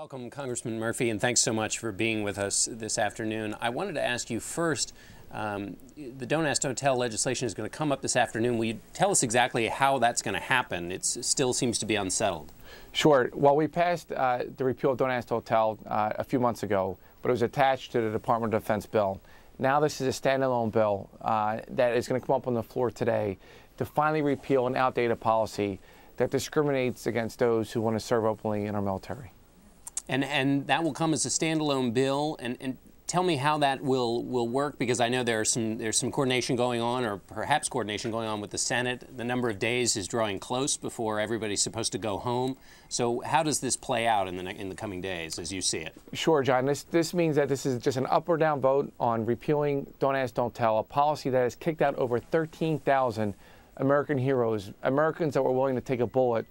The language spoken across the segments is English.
Welcome, Congressman Murphy, and thanks so much for being with us this afternoon. I wanted to ask you first, the Don't Ask, Don't Tell legislation is going to come up this afternoon. Will you tell us exactly how that's going to happen? It still seems to be unsettled. Sure. Well, we passed the repeal of Don't Ask, Don't Tell a few months ago, but it was attached to the Department of Defense bill. Now this is a standalone bill that is going to come up on the floor today to finally repeal an outdated policy that discriminates against those who want to serve openly in our military. And that will come as a standalone bill. And tell me how that will work, because I know there's some coordination going on, or perhaps coordination going on with the Senate. The number of days is drawing close before everybody's supposed to go home. So how does this play out in the coming days, as you see it? Sure, John. This means that this is just an up or down vote on repealing Don't Ask, Don't Tell, a policy that has kicked out over 13,000 American heroes, Americans that were willing to take a bullet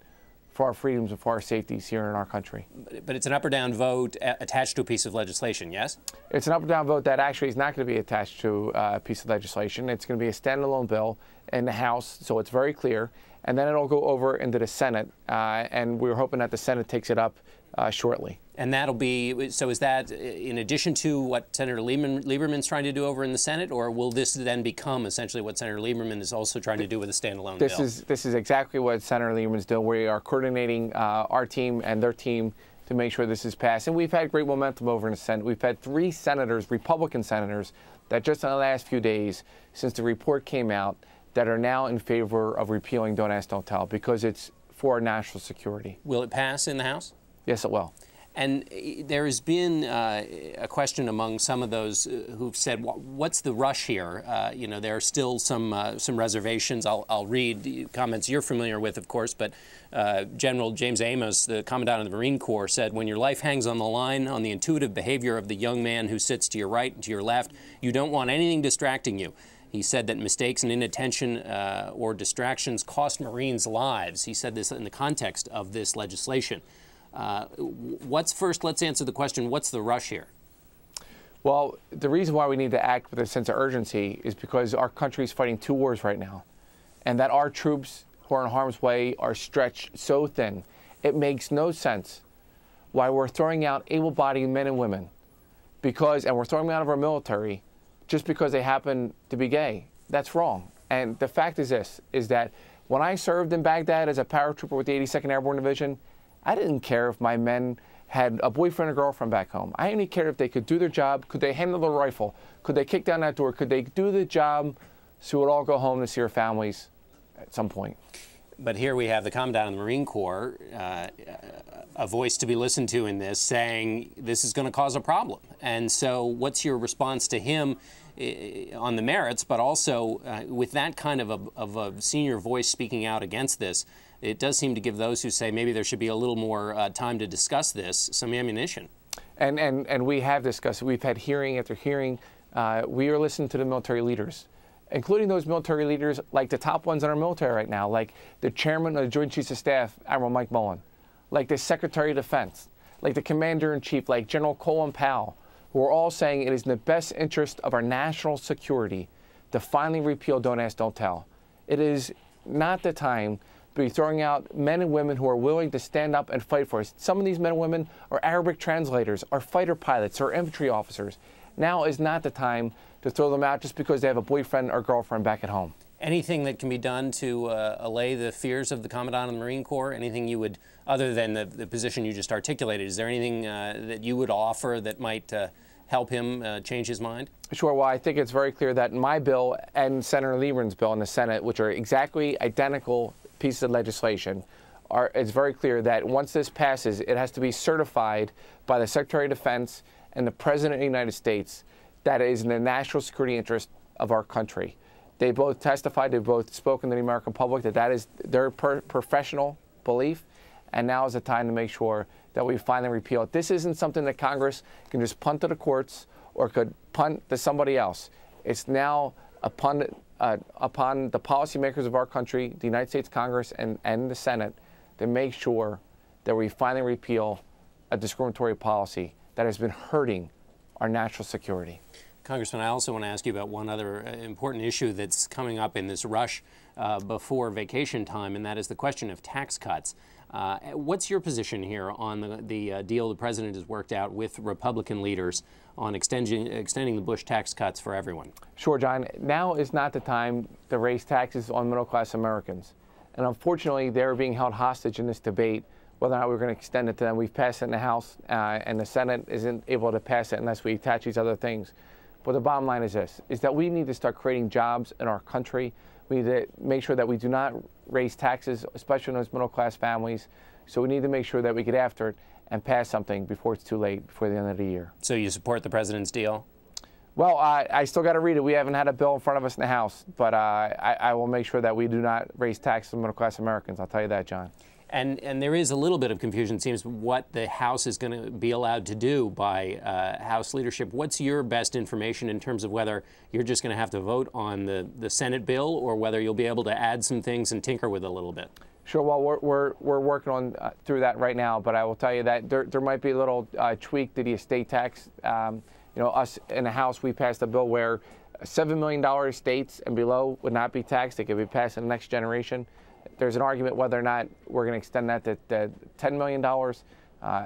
for our freedoms and for our safeties here in our country. But it's an up or down vote attached to a piece of legislation, yes? It's an up or down vote that actually is not going to be attached to a piece of legislation. It's going to be a standalone bill in the House, so it's very clear. And then it'll go over into the Senate, and we're hoping that the Senate takes it up shortly. And that'll be, so is that in addition to what Senator Lieberman's trying to do over in the Senate, or will this then become essentially what Senator Lieberman is also trying to do with a standalone bill? This is exactly what Senator Lieberman's doing. We are coordinating our team and their team to make sure this is passed. And we've had great momentum over in the Senate. We've had 3 senators, Republican senators, that just in the last few days since the report came out, that are now in favor of repealing Don't Ask, Don't Tell, because it's for our national security. Will it pass in the House? Yes, it will. And there has been a question among some of those who've said, what's the rush here? You know, there are still some reservations. I'll read comments you're familiar with, of course, but General James Amos, the Commandant of the Marine Corps, said, when your life hangs on the line on the intuitive behavior of the young man who sits to your right and to your left, you don't want anything distracting you. He said that mistakes and inattention or distractions cost Marines lives. He said this in the context of this legislation. Let's answer the question, what's the rush here? Well, the reason why we need to act with a sense of urgency is because our country is fighting 2 wars right now, and that our troops who are in harm's way are stretched so thin. It makes no sense why we're throwing out able-bodied men and women and we're throwing them out of our military just because they happen to be gay. That's wrong. And the fact is this, is that when I served in Baghdad as a paratrooper with the 82nd Airborne Division, I didn't care if my men had a boyfriend or girlfriend back home. I only cared if they could do their job. Could they handle the rifle? Could they kick down that door? Could they do the job so we'd all go home to see our families at some point? But here we have the Commandant of the Marine Corps, a voice to be listened to in this, saying this is going to cause a problem. And so what's your response to him on the merits, but also with that kind of a senior voice speaking out against this? It does seem to give those who say maybe there should be a little more time to discuss this some ammunition. And we have discussed it. We've had hearing after hearing. We are listening to the military leaders, including those military leaders like the top ones in our military right now, like the chairman of the Joint Chiefs of Staff, Admiral Mike Mullen, like the Secretary of Defense, like the Commander-in-Chief, like General Colin Powell, who are all saying it is in the best interest of our national security to finally repeal Don't Ask, Don't Tell. It is not the time to be throwing out men and women who are willing to stand up and fight for us. Some of these men and women are Arabic translators, are fighter pilots, or infantry officers. Now is not the time to throw them out just because they have a boyfriend or girlfriend back at home. Anything that can be done to allay the fears of the Commandant of the Marine Corps? Anything you would, other than the position you just articulated, is there anything that you would offer that might help him change his mind? Sure. Well, I think it's very clear that my bill and Senator Lieberman's bill in the Senate, which are exactly identical pieces of legislation, it's very clear that once this passes, it has to be certified by the Secretary of Defense and the President of the United States that it is in the national security interest of our country. They both testified, they've both spoken to the American public that is their professional belief, and now is the time to make sure that we finally repeal it. This isn't something that Congress can just punt to the courts or could punt to somebody else. It's now upon the policymakers of our country, the United States Congress and the Senate, to make sure that we finally repeal a discriminatory policy that has been hurting our national security. Congressman, I also want to ask you about one other important issue that's coming up in this rush before vacation time, and that is the question of tax cuts. What's your position here on the deal the president has worked out with Republican leaders on extending the Bush tax cuts for everyone? Sure, John. Now is not the time to raise taxes on middle-class Americans. And unfortunately, they're being held hostage in this debate whether or not we're going to extend it to them. We've passed it in the House, and the Senate isn't able to pass it unless we attach these other things. But the bottom line is this, is that we need to start creating jobs in our country. We need to make sure that we do not raise taxes, especially in those middle-class families. So we need to make sure that we get after it and pass something before it's too late, before the end of the year. So you support the president's deal? Well, I still got to read it. We haven't had a bill in front of us in the House, but I will make sure that we do not raise taxes on middle-class Americans. I'll tell you that, John. And there is a little bit of confusion, it seems, what the House is going to be allowed to do by House leadership. What's your best information in terms of whether you're just going to have to vote on the Senate bill or whether you'll be able to add some things and tinker with it a little bit? Sure. Well, we're working on through that right now, but I will tell you that there might be a little tweak to the estate tax. You know, us in the House, we passed a bill where $7 million estates and below would not be taxed. They could be passed in the next generation. There's an argument whether or not we're going to extend that to $10 million.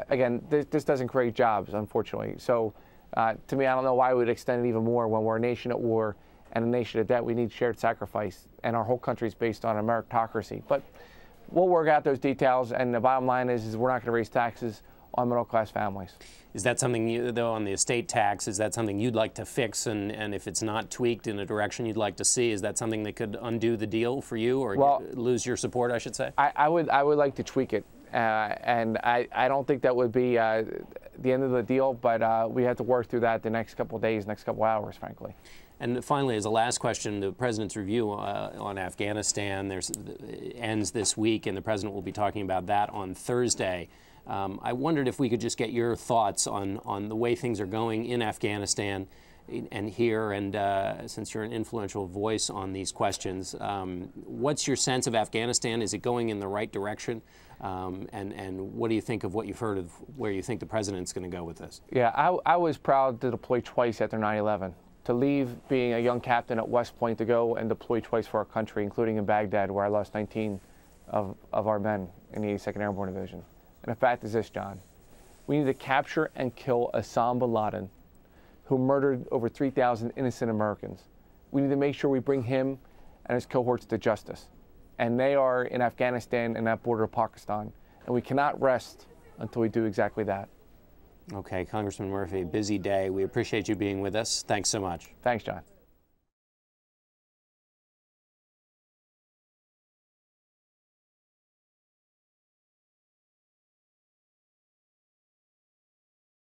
Again, this doesn't create jobs, unfortunately. So to me, I don't know why we would extend it even more when we're a nation at war and a nation of debt. We need shared sacrifice, and our whole country is based on a meritocracy. But we'll work out those details, and the bottom line is we're not going to raise taxes on middle-class families. Is that something, though, on the estate tax, is that something you'd like to fix? And if it's not tweaked in a direction you'd like to see, is that something that could undo the deal for you or lose your support, I should say? I would like to tweak it. And I don't think that would be the end of the deal, but we have to work through that the next couple of days, next couple of hours, frankly. And finally, as a last question, the president's review on Afghanistan ends this week, and the president will be talking about that on Thursday. I wondered if we could just get your thoughts on the way things are going in Afghanistan and here, and since you're an influential voice on these questions, what's your sense of Afghanistan? Is it going in the right direction? And what do you think of what you've heard of where you think the president's going to go with this? Yeah, I was proud to deploy twice after 9/11. To leave being a young captain at West Point to go and deploy twice for our country, including in Baghdad, where I lost 19 of our men in the 82nd Airborne Division. And the fact is this, John. We need to capture and kill Osama bin Laden, who murdered over 3,000 innocent Americans. We need to make sure we bring him and his cohorts to justice. And they are in Afghanistan and that border of Pakistan. And we cannot rest until we do exactly that. Okay, Congressman Murphy, busy day. We appreciate you being with us. Thanks so much. Thanks, John.